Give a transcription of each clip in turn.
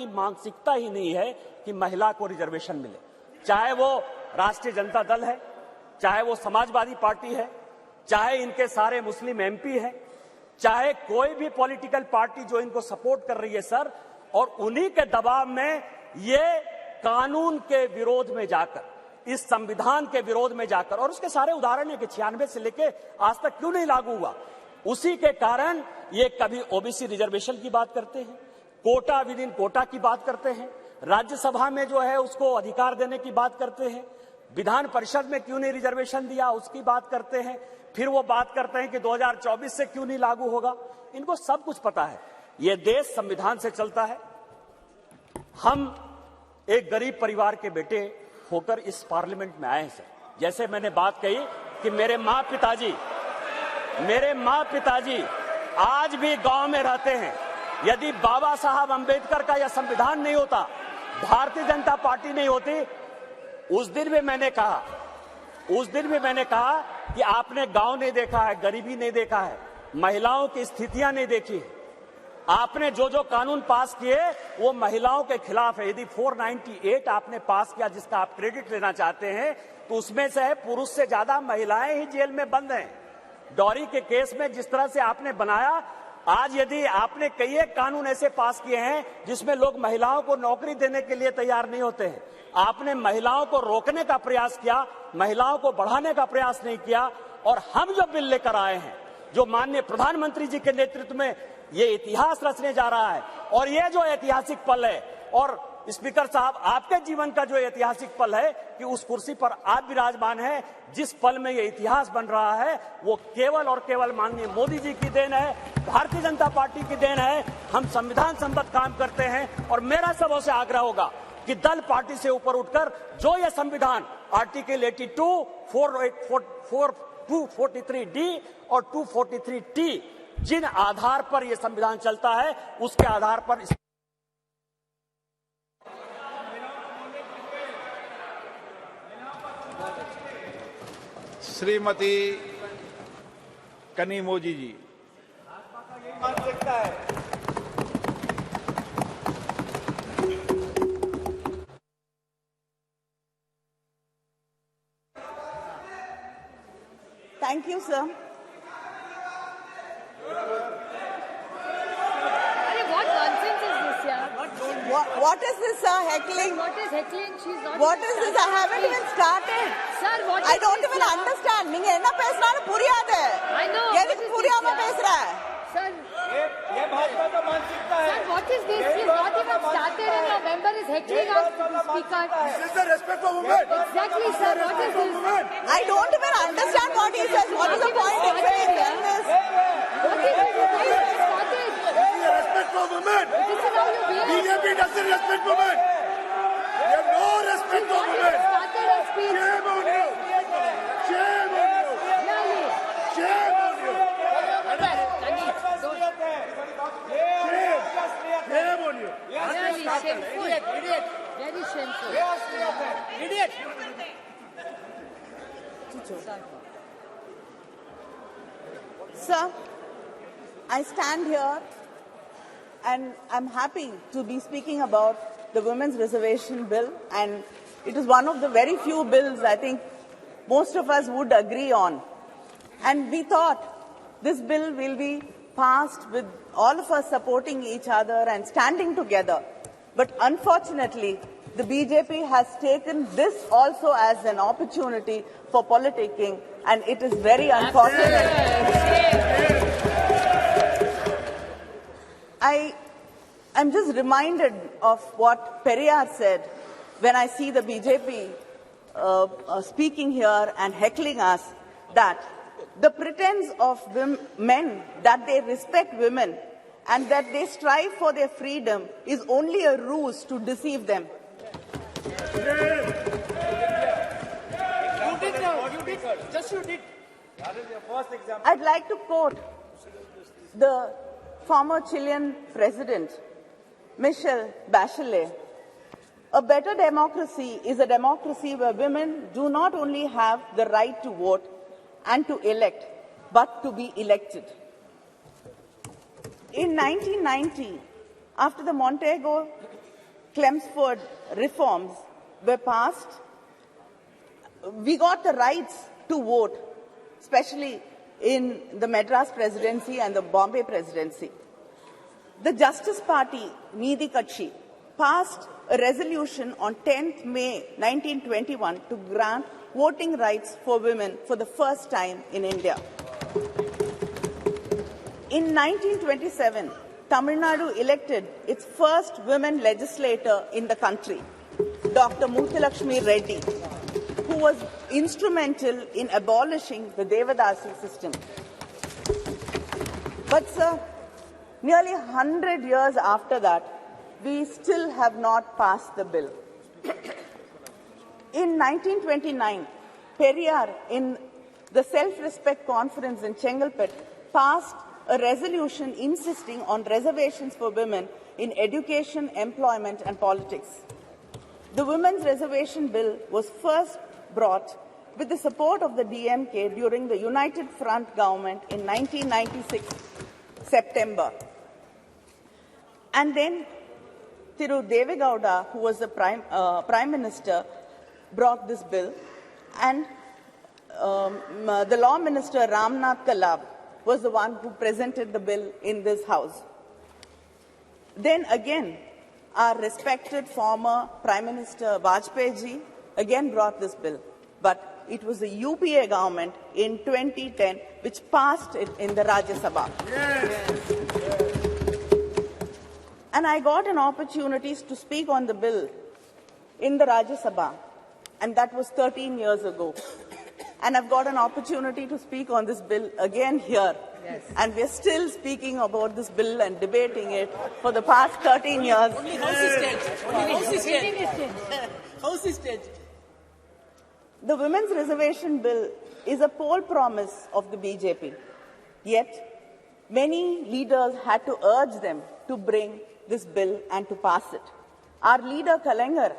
की मानसिकता ही नहीं है कि महिला को रिजर्वेशन मिले, चाहे वो राष्ट्रीय जनता दल है, चाहे वो समाजवादी पार्टी है, चाहे इनके सारे मुस्लिम एमपी है, चाहे कोई भी पॉलिटिकल पार्टी जो इनको सपोर्ट कर रही है सर, और उन्हीं के दबाव में ये कानून के विरोध में जाकर, इस संविधान के विरोध में जाकर, और उसके सारे उदाहरण है कि 96 से लेके आज तक क्यों नहीं लागू हुआ, उसी के कारण ये कभी ओबीसी रिजर्वेशन की बात करते हैं, कोटा विद इन कोटा की बात करते हैं, राज्यसभा में जो है उसको अधिकार देने की बात करते हैं, विधान परिषद में क्यों नहीं रिजर्वेशन दिया उसकी बात करते हैं, फिर वो बात करते हैं कि 2024 से क्यों नहीं लागू होगा। इनको सब कुछ पता है, ये देश संविधान से चलता है। हम एक गरीब परिवार के बेटे होकर इस पार्लियामेंट में आए हैं सर। जैसे मैंने बात कही कि मेरे माँ पिताजी आज भी गांव में रहते हैं। यदि बाबा साहब अंबेडकर का यह संविधान नहीं होता, भारतीय जनता पार्टी नहीं होती, उस दिन भी मैंने कहा कि आपने गांव नहीं देखा है, गरीबी नहीं देखा है, महिलाओं की स्थितियां नहीं देखी है। आपने जो जो कानून पास किए वो महिलाओं के खिलाफ है। यदि 498 आपने पास किया जिसका आप क्रेडिट लेना चाहते हैं, तो उसमें से है पुरुष से ज्यादा महिलाएं ही जेल में बंद हैं। डॉरी के केस में जिस तरह से आपने बनाया, आज यदि आपने कई एक कानून ऐसे पास किए हैं जिसमें लोग महिलाओं को नौकरी देने के लिए तैयार नहीं होते हैं, आपने महिलाओं को रोकने का प्रयास किया, महिलाओं को बढ़ाने का प्रयास नहीं किया। और हम जो बिल लेकर आए हैं, जो माननीय प्रधानमंत्री जी के नेतृत्व में ये इतिहास रचने जा रहा है, और ये जो ऐतिहासिक पल है, और स्पीकर साहब आपके जीवन का जो ऐतिहासिक पल है कि उस कुर्सी पर आप विराजमान हैं, जिस पल में ये इतिहास बन रहा है वो केवल और केवल माननीय मोदी जी की देन है, भारतीय जनता पार्टी की देन है। हम संविधान सम्मत काम करते हैं, और मेरा सबों से आग्रह होगा कि दल पार्टी से ऊपर उठकर जो ये संविधान आर्टिकल 82, 243D और 243T जिन आधार पर यह संविधान चलता है, उसके आधार पर श्रीमती कनीमोजी जी। मान सकता है। Thank you, sir. What nonsense is this, yeah? What is this, sir? Heckling? What is heckling? She's not. What is this? I haven't even started. Sir, what is I don't this, even yeah? understand. நீங்க என்ன பேசுறாலும் புரியாது. I know. எதுக்கு புரியாம பேசுற? Sir. ये भाजपा का मानसिकता है। Sir, what is this? She's not even started and your member is heckling us, speaker. This is the respect for women. Exactly, sir. What is this? I don't even understand what he says. What is the point in saying this? What is this? Why is this started? This is respect for women. This is how you behave. BJP doesn't respect women. They have no respect for women. Started a speech. Shame on you. Shame on you. Really? Shame on you. Shame on you. Really shameful. Idiot. Very shameful. Idiot. Sir, I stand here and I'm happy to be speaking about the Women's Reservation Bill, and it is one of the very few bills I think most of us would agree on. And we thought this bill will be passed with all of us supporting each other and standing together. But unfortunately, the BJP has taken this also as an opportunity for politicking, and it is very unfortunate. I'm just reminded of what Periyar said when I see the BJP speaking here and heckling us, that the pretense of men that they respect women and that they strive for their freedom is only a ruse to deceive them. You did. That is your first example. I'd like to quote the former Chilean president, Michelle Bachelet. A better democracy is a democracy where women do not only have the right to vote and to elect, but to be elected. In 1990, after the Montego Chelmsford reforms were passed, we got the rights to vote, especially in the Madras presidency and the Bombay presidency. The Justice Party, Needhi Katchi, passed a resolution on 10th May 1921 to grant voting rights for women for the first time in India. In 1927, Tamil Nadu elected its first women legislator in the country, Dr. Muthalakshmi Reddy, who was instrumental in abolishing the Devadasi system. But, sir, nearly 100 years after that, we still have not passed the bill. In 1929, Periyar, in the Self-Respect Conference in Chengalpet, passed a resolution insisting on reservations for women in education, employment, and politics. The Women's Reservation Bill was first brought with the support of the DMK during the United Front government in 1996, September. And then Thiru Devegowda, who was the Prime Minister, brought this bill, and the Law Minister Ramnath Kalab was the one who presented the bill in this House. Then again, our respected former Prime Minister Vajpayee ji again brought this bill, but it was the UPA government in 2010 which passed it in the Rajya Sabha. Yes. And I got an opportunity to speak on the bill in the Rajya Sabha, and that was 13 years ago. And I've got an opportunity to speak on this bill again here. Yes. And we're still speaking about this bill and debating it for the past 13 years. Only House is dead. Only House is dead. House is dead. The Women's Reservation Bill is a poll promise of the BJP. Yet, many leaders had to urge them to bring this bill and to pass it. Our leader, Kalaignar,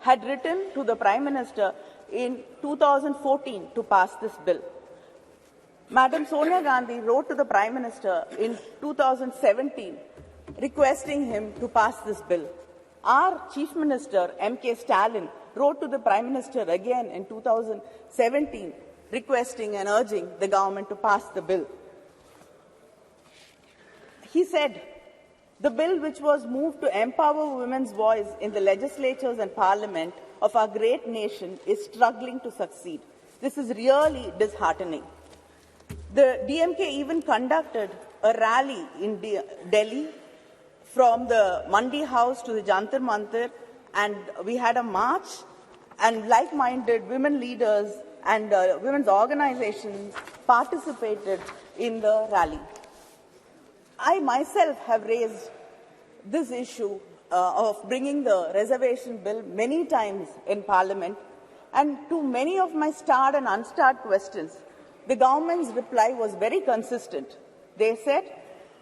had written to the Prime Minister in 2014 to pass this bill. Madam Sonia Gandhi wrote to the Prime Minister in 2017 requesting him to pass this bill. Our Chief Minister, M.K. Stalin, wrote to the Prime Minister again in 2017 requesting and urging the government to pass the bill. He said, the bill which was moved to empower women's voice in the legislatures and parliament of our great nation is struggling to succeed. This is really disheartening. The DMK even conducted a rally in Delhi from the Mandi House to the Jantar Mantar, and we had a march, and like-minded women leaders and women's organizations participated in the rally. I myself have raised this issue of bringing the reservation bill many times in Parliament, and to many of my starred and unstarred questions, the government's reply was very consistent. They said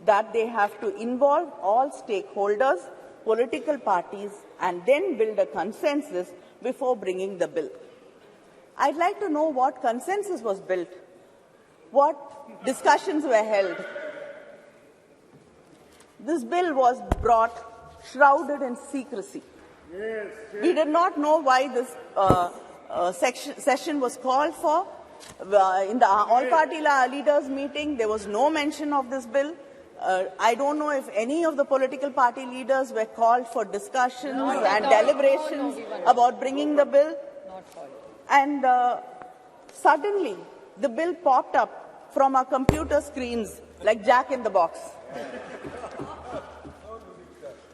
that they have to involve all stakeholders, political parties, and then build a consensus before bringing the bill. I'd like to know what consensus was built, what discussions were held. This bill was brought shrouded in secrecy. Yes, yes. We did not know why this session was called for. In the all-party leaders meeting, there was no mention of this bill. I don't know if any of the political party leaders were called for discussions and deliberations about bringing the bill. And suddenly, the bill popped up from our computer screens like Jack in the Box.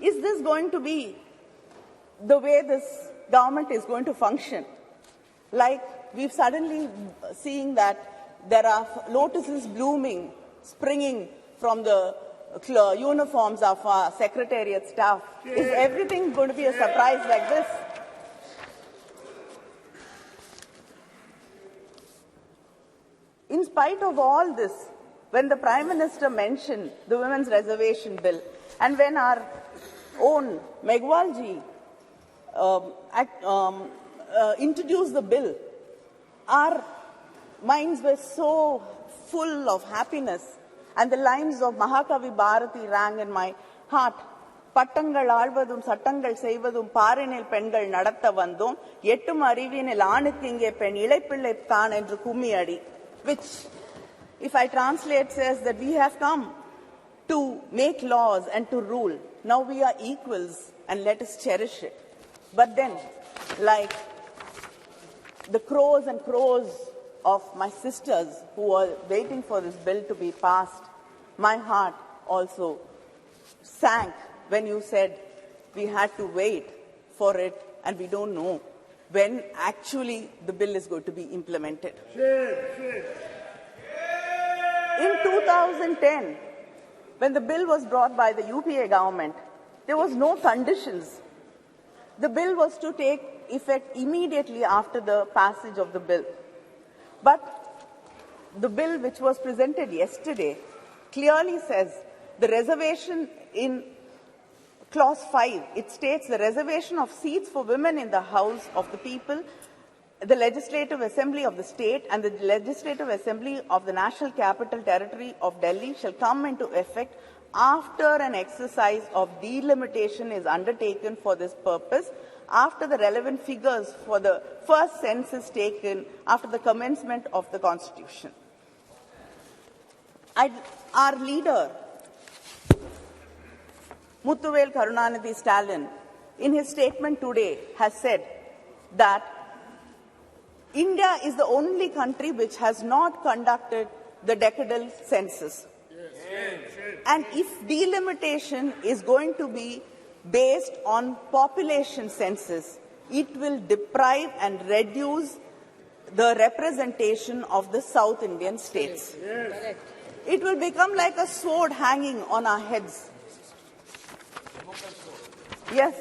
Is this going to be the way this government is going to function? Like we've suddenly seeing that there are lotuses blooming, springing from the uniforms of our secretariat staff. Is everything going to be a surprise like this? In spite of all this, when the Prime Minister mentioned the Women's Reservation Bill, and when our own Megwalji introduced the bill, our minds were so full of happiness, and the lines of Mahakavi Bharati rang in my heart. பட்டங்கள் ஆழ்வதும் சட்டங்கள் செய்வதும் பாரினில் பெண்கள் நடத்த வந்தோம் எட்டும் அறிவினில் ஆணுக்கு இங்கே பெண் இளைப்பிள்ளை தான் என்று கும்மி அடி, which if I translate says that we have come to make laws and to rule. Now we are equals and let us cherish it. But then, like the crows and crows of my sisters who are waiting for this bill to be passed, my heart also sank when you said we had to wait for it and we don't know when actually the bill is going to be implemented. In 2010, when the bill was brought by the UPA government, there was no conditions. The bill was to take effect immediately after the passage of the bill. But the bill which was presented yesterday clearly says the reservation in Clause 5, it states the reservation of seats for women in the House of the People, the Legislative Assembly of the State and the Legislative Assembly of the National Capital Territory of Delhi shall come into effect after an exercise of delimitation is undertaken for this purpose, after the relevant figures for the first census taken after the commencement of the Constitution. Our leader, Muthuvel Karunanidhi Stalin, in his statement today has said that India is the only country which has not conducted the decadal census. And if delimitation is going to be based on population census, it will deprive and reduce the representation of the South Indian states. It will become like a sword hanging on our heads. Yes.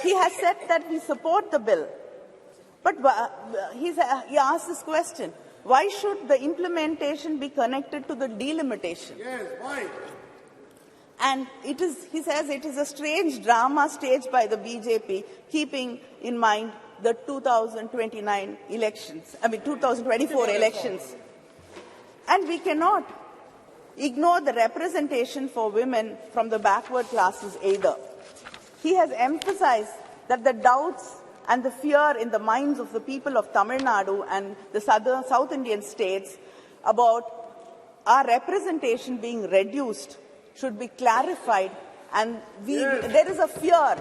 He has said that we support the bill. But he asked this question, why should the implementation be connected to the delimitation? Yes, why? And he says it is a strange drama staged by the BJP, keeping in mind the 2024 elections. And we cannot ignore the representation for women from the backward classes either. He has emphasized that the doubts and the fear in the minds of the people of Tamil Nadu and the South Indian states about our representation being reduced should be clarified, and there is a fear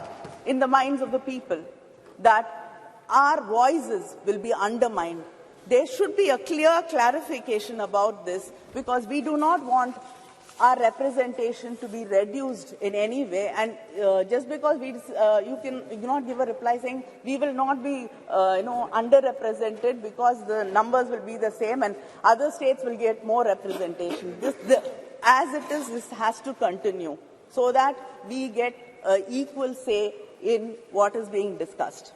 in the minds of the people that our voices will be undermined. There should be a clear clarification about this, because we do not want our representation to be reduced in any way. And just because you cannot give a reply saying we will not be underrepresented because the numbers will be the same and other states will get more representation. As it is, this has to continue so that we get equal say in what is being discussed.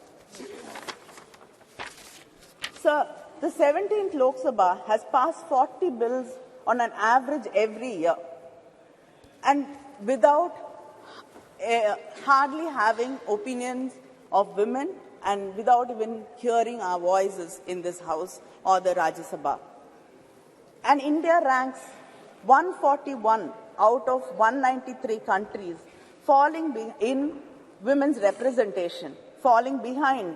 Sir, the 17th Lok Sabha has passed 40 bills on an average every year, and without hardly having opinions of women and without even hearing our voices in this House or the Rajya Sabha. And India ranks 141 out of 193 countries, falling in women's representation, falling behind